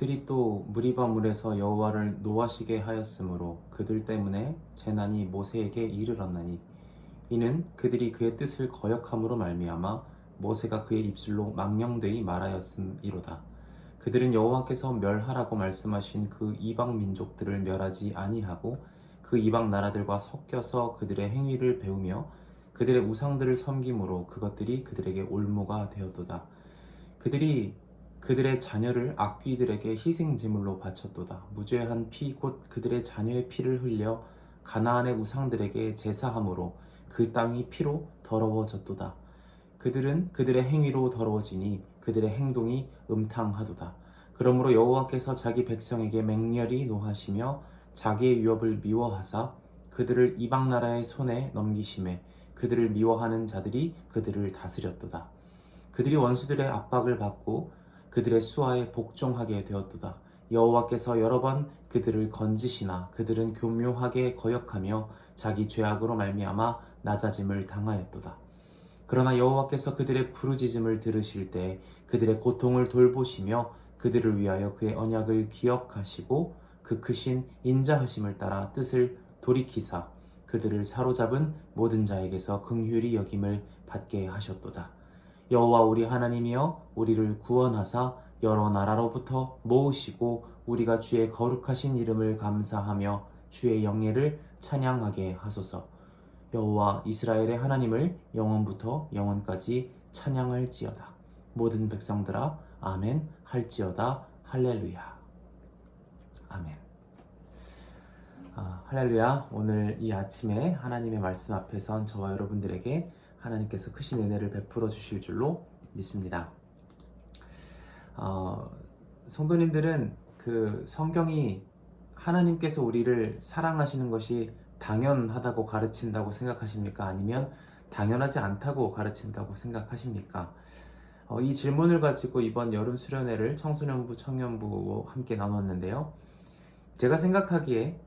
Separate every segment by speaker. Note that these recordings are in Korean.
Speaker 1: 그들이 또 무리바 물에서 여호와를 노하시게 하였으므로 그들 때문에 재난이 모세에게 이르렀나니 이는 그들이 그의 뜻을 거역함으로 말미암아 모세가 그의 입술로 망령되이 말하였음이로다. 그들은 여호와께서 멸하라고 말씀하신 그 이방 민족들을 멸하지 아니하고 그 이방 나라들과 섞여서 그들의 행위를 배우며 그들의 우상들을 섬김으로 그것들이 그들에게 올무가 되었도다. 그들이 그들의 자녀를 악귀들에게 희생 제물로 바쳤도다. 무죄한 피 곧 그들의 자녀의 피를 흘려 가나안의 우상들에게 제사함으로 그 땅이 피로 더러워졌도다. 그들은 그들의 행위로 더러워지니 그들의 행동이 음탕하도다. 그러므로 여호와께서 자기 백성에게 맹렬히 노하시며 자기의 유업을 미워하사 그들을 이방 나라의 손에 넘기심에 그들을 미워하는 자들이 그들을 다스렸도다. 그들이 원수들의 압박을 받고 그들의 수하에 복종하게 되었도다. 여호와께서 여러 번 그들을 건지시나 그들은 교묘하게 거역하며 자기 죄악으로 말미암아 낮아짐을 당하였도다. 그러나 여호와께서 그들의 부르짖음을 들으실 때 그들의 고통을 돌보시며 그들을 위하여 그의 언약을 기억하시고 그 크신 인자하심을 따라 뜻을 돌이키사 그들을 사로잡은 모든 자에게서 긍휼히 여김을 받게 하셨도다. 여호와 우리 하나님이여 우리를 구원하사 여러 나라로부터 모으시고 우리가 주의 거룩하신 이름을 감사하며 주의 영예를 찬양하게 하소서. 여호와 이스라엘의 하나님을 영원부터 영원까지 찬양할지어다. 모든 백성들아 아멘 할지어다. 할렐루야. 아멘. 할렐루야. 오늘 이 아침에 하나님의 말씀 앞에 선 저와 여러분들에게 하나님께서 크신 은혜를 베풀어 주실 줄로 믿습니다. 성도님들은 그 성경이 하나님께서 우리를 사랑하시는 것이 당연하다고 가르친다고 생각하십니까? 아니면 당연하지 않다고 가르친다고 생각하십니까? 이 질문을 가지고 이번 여름 수련회를 청소년부, 청년부와 함께 나눴는데요. 제가 생각하기에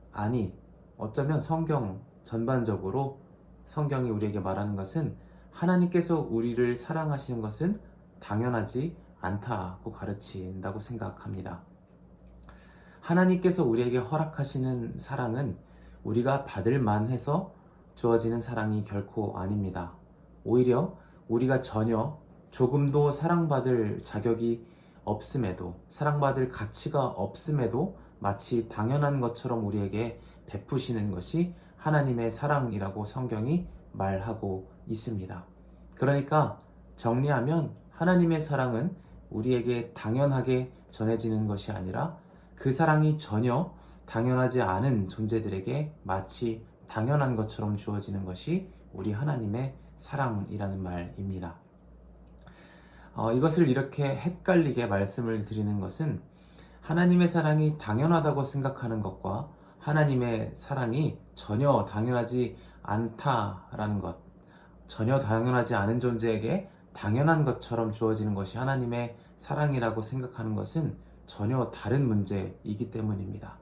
Speaker 1: 어쩌면 성경 전반적으로 성경이 우리에게 말하는 것은 하나님께서 우리를 사랑하시는 것은 당연하지 않다고 가르친다고 생각합니다. 하나님께서 우리에게 허락하시는 사랑은 우리가 받을 만해서 주어지는 사랑이 결코 아닙니다. 오히려 우리가 전혀 조금도 사랑받을 자격이 없음에도, 사랑받을 가치가 없음에도 마치 당연한 것처럼 우리에게 베푸시는 것이 하나님의 사랑이라고 성경이 말하고 있습니다. 그러니까 정리하면 하나님의 사랑은 우리에게 당연하게 전해지는 것이 아니라 그 사랑이 전혀 당연하지 않은 존재들에게 마치 당연한 것처럼 주어지는 것이 우리 하나님의 사랑이라는 말입니다. 이것을 이렇게 헷갈리게 말씀을 드리는 것은 하나님의 사랑이 당연하다고 생각하는 것과 하나님의 사랑이 전혀 당연하지 않다라는 것, 전혀 당연하지 않은 존재에게 당연한 것처럼 주어지는 것이 하나님의 사랑이라고 생각하는 것은 전혀 다른 문제이기 때문입니다.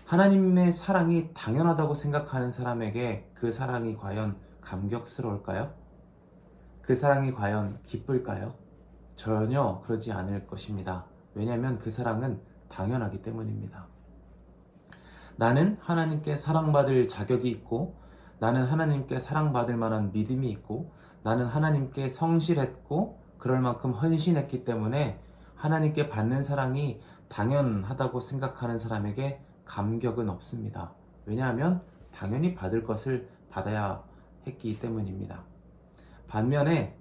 Speaker 1: 하나님의 사랑이 당연하다고 생각하는 사람에게 그 사랑이 과연 감격스러울까요? 그 사랑이 과연 기쁠까요? 전혀 그러지 않을 것입니다. 왜냐하면 그 사랑은 당연하기 때문입니다. 나는 하나님께 사랑받을 자격이 있고, 나는 하나님께 사랑받을 만한 믿음이 있고, 나는 하나님께 성실했고 그럴 만큼 헌신했기 때문에 하나님께 받는 사랑이 당연하다고 생각하는 사람에게 감격은 없습니다. 왜냐하면 당연히 받을 것을 받아야 했기 때문입니다. 반면에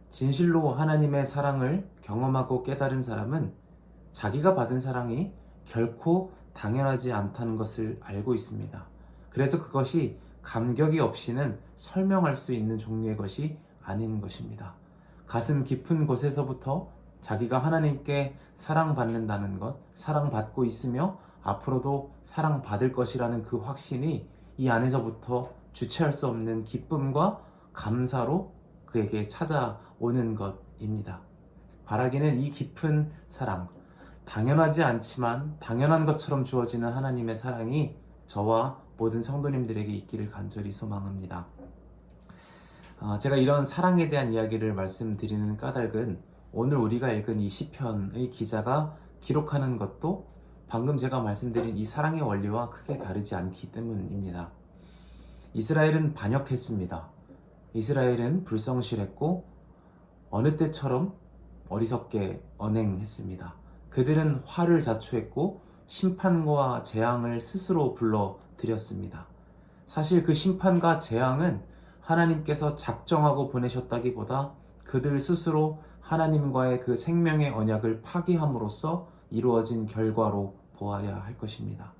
Speaker 1: 진실로 하나님의 사랑을 경험하고 깨달은 사람은 자기가 받은 사랑이 결코 당연하지 않다는 것을 알고 있습니다. 그래서 그것이 감격이 없이는 설명할 수 있는 종류의 것이 아닌 것입니다. 가슴 깊은 곳에서부터 자기가 하나님께 사랑받는다는 것, 사랑받고 있으며 앞으로도 사랑받을 것이라는 그 확신이 이 안에서부터 주체할 수 없는 기쁨과 감사로 그에게 찾아오는 것입니다. 바라기는 이 깊은 사랑, 당연하지 않지만 당연한 것처럼 주어지는 하나님의 사랑이 저와 모든 성도님들에게 있기를 간절히 소망합니다. 제가 이런 사랑에 대한 이야기를 말씀드리는 까닭은 오늘 우리가 읽은 이 시편의 기자가 기록하는 것도 방금 제가 말씀드린 이 사랑의 원리와 크게 다르지 않기 때문입니다. 이스라엘은 반역했습니다. 이스라엘은 불성실했고 어느 때처럼 어리석게 언행했습니다. 그들은 화를 자초했고 심판과 재앙을 스스로 불러들였습니다. 사실 그 심판과 재앙은 하나님께서 작정하고 보내셨다기보다 그들 스스로 하나님과의 그 생명의 언약을 파기함으로써 이루어진 결과로 보아야 할 것입니다.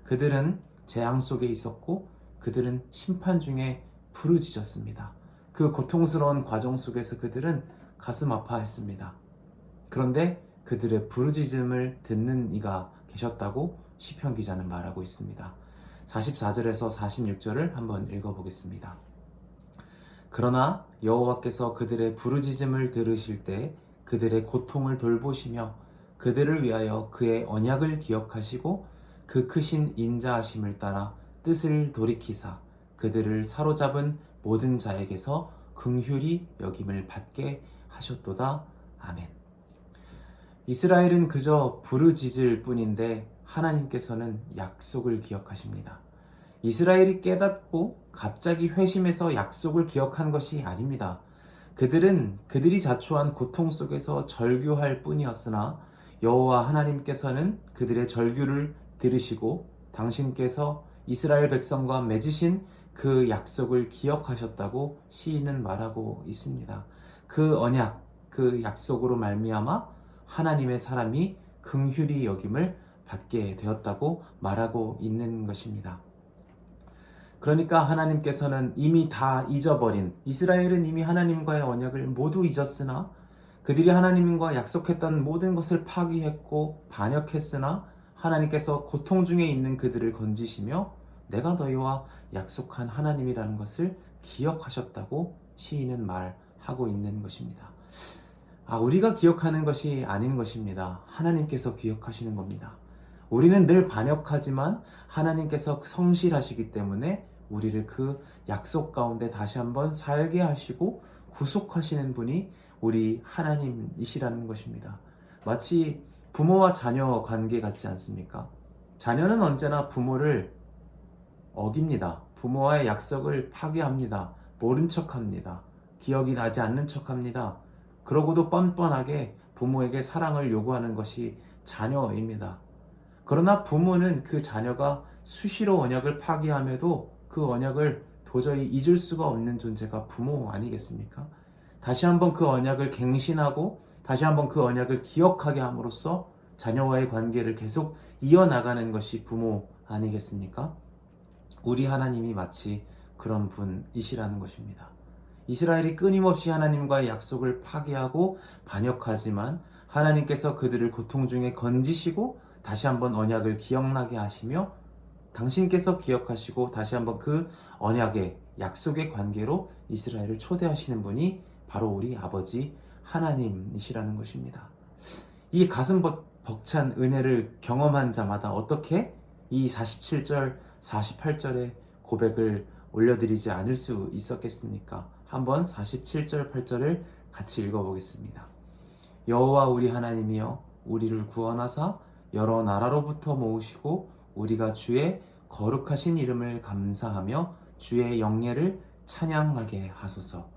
Speaker 1: 그들은 재앙 속에 있었고 그들은 심판 중에 부르짖었습니다. 그 고통스러운 과정 속에서 그들은 가슴 아파했습니다. 그런데 그들의 부르짖음을 듣는 이가 계셨다고 시편 기자는 말하고 있습니다. 44절에서 46절을 한번 읽어보겠습니다. 그러나 여호와께서 그들의 부르짖음을 들으실 때 그들의 고통을 돌보시며 그들을 위하여 그의 언약을 기억하시고 그 크신 인자하심을 따라 뜻을 돌이키사 그들을 사로잡은 모든 자에게서 긍휼히 여김을 받게 하셨도다. 아멘. 이스라엘은 그저 부르짖을 뿐인데 하나님께서는 약속을 기억하십니다. 이스라엘이 깨닫고 갑자기 회심해서 약속을 기억한 것이 아닙니다. 그들은 그들이 자초한 고통 속에서 절규할 뿐이었으나 여호와 하나님께서는 그들의 절규를 들으시고 당신께서 이스라엘 백성과 맺으신 그 약속을 기억하셨다고 시인은 말하고 있습니다. 그 언약, 그 약속으로 말미암아 하나님의 사람이 긍휼히 여김을 받게 되었다고 말하고 있는 것입니다. 그러니까 하나님께서는 이미 다 잊어버린, 이스라엘은 이미 하나님과의 언약을 모두 잊었으나 그들이 하나님과 약속했던 모든 것을 파기했고 반역했으나 하나님께서 고통 중에 있는 그들을 건지시며 내가 너희와 약속한 하나님이라는 것을 기억하셨다고 시인은 말하고 있는 것입니다. 우리가 기억하는 것이 아닌 것입니다. 하나님께서 기억하시는 겁니다. 우리는 늘 반역하지만 하나님께서 성실하시기 때문에 우리를 그 약속 가운데 다시 한번 살게 하시고 구속하시는 분이 우리 하나님이시라는 것입니다. 마치 부모와 자녀 관계 같지 않습니까? 자녀는 언제나 부모를 어깁니다. 부모와의 약속을 파기합니다. 모른 척합니다. 기억이 나지 않는 척합니다. 그러고도 뻔뻔하게 부모에게 사랑을 요구하는 것이 자녀입니다. 그러나 부모는 그 자녀가 수시로 언약을 파기함에도 그 언약을 도저히 잊을 수가 없는 존재가 부모 아니겠습니까? 다시 한번 그 언약을 갱신하고 다시 한번 그 언약을 기억하게 함으로써 자녀와의 관계를 계속 이어나가는 것이 부모 아니겠습니까? 우리 하나님이 마치 그런 분이시라는 것입니다. 이스라엘이 끊임없이 하나님과의 약속을 파기하고 반역하지만 하나님께서 그들을 고통 중에 건지시고 다시 한번 언약을 기억나게 하시며 당신께서 기억하시고 다시 한번 그 언약의 약속의 관계로 이스라엘을 초대하시는 분이 바로 우리 아버지 하나님이시라는 것입니다. 이 가슴 벅찬 은혜를 경험한 자마다 어떻게 이 47절, 48절의 고백을 올려드리지 않을 수 있었겠습니까? 한번 47절, 8절을 같이 읽어보겠습니다. 여호와 우리 하나님이여 우리를 구원하사 여러 나라로부터 모으시고 우리가 주의 거룩하신 이름을 감사하며 주의 영예를 찬양하게 하소서.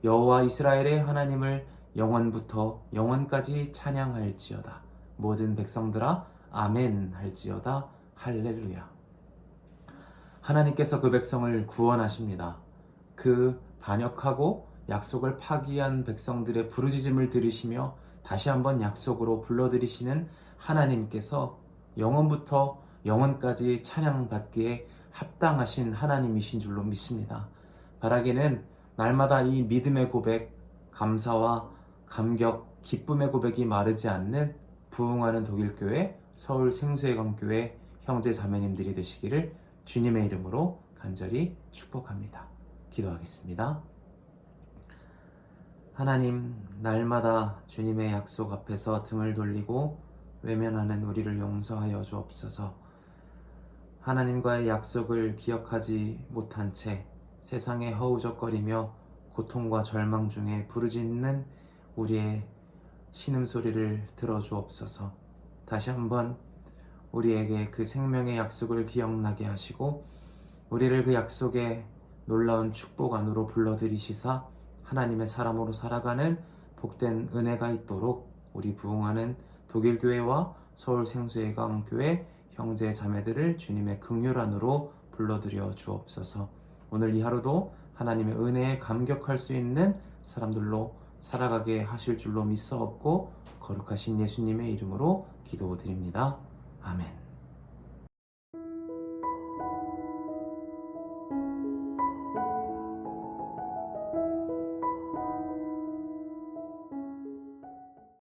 Speaker 1: 여호와 이스라엘의 하나님을 영원부터 영원까지 찬양할지어다. 모든 백성들아 아멘 할지어다. 할렐루야. 하나님께서 그 백성을 구원하십니다. 그 반역하고 약속을 파기한 백성들의 부르짖음을 들으시며 다시 한번 약속으로 불러들이시는 하나님께서 영원부터 영원까지 찬양받기에 합당하신 하나님이신 줄로 믿습니다. 바라기는 날마다 이 믿음의 고백, 감사와 감격, 기쁨의 고백이 마르지 않는 부흥하는 독일교회 서울 생수회관교회 형제 자매님들이 되시기를 주님의 이름으로 간절히 축복합니다. 기도하겠습니다. 하나님, 날마다 주님의 약속 앞에서 등을 돌리고 외면하는 우리를 용서하여 주옵소서. 하나님과의 약속을 기억하지 못한 채 세상에 허우적거리며 고통과 절망 중에 부르짖는 우리의 신음소리를 들어주옵소서. 다시 한번 우리에게 그 생명의 약속을 기억나게 하시고 우리를 그 약속의 놀라운 축복 안으로 불러들이시사 하나님의 사람으로 살아가는 복된 은혜가 있도록 우리 부흥하는 독일교회와 서울생수회강교회 형제 자매들을 주님의 긍휼 안으로 불러들여 주옵소서. 오늘 이 하루도 하나님의 은혜에 감격할 수 있는 사람들로 살아가게 하실 줄로 믿사옵고 거룩하신 예수님의 이름으로 기도드립니다. 아멘.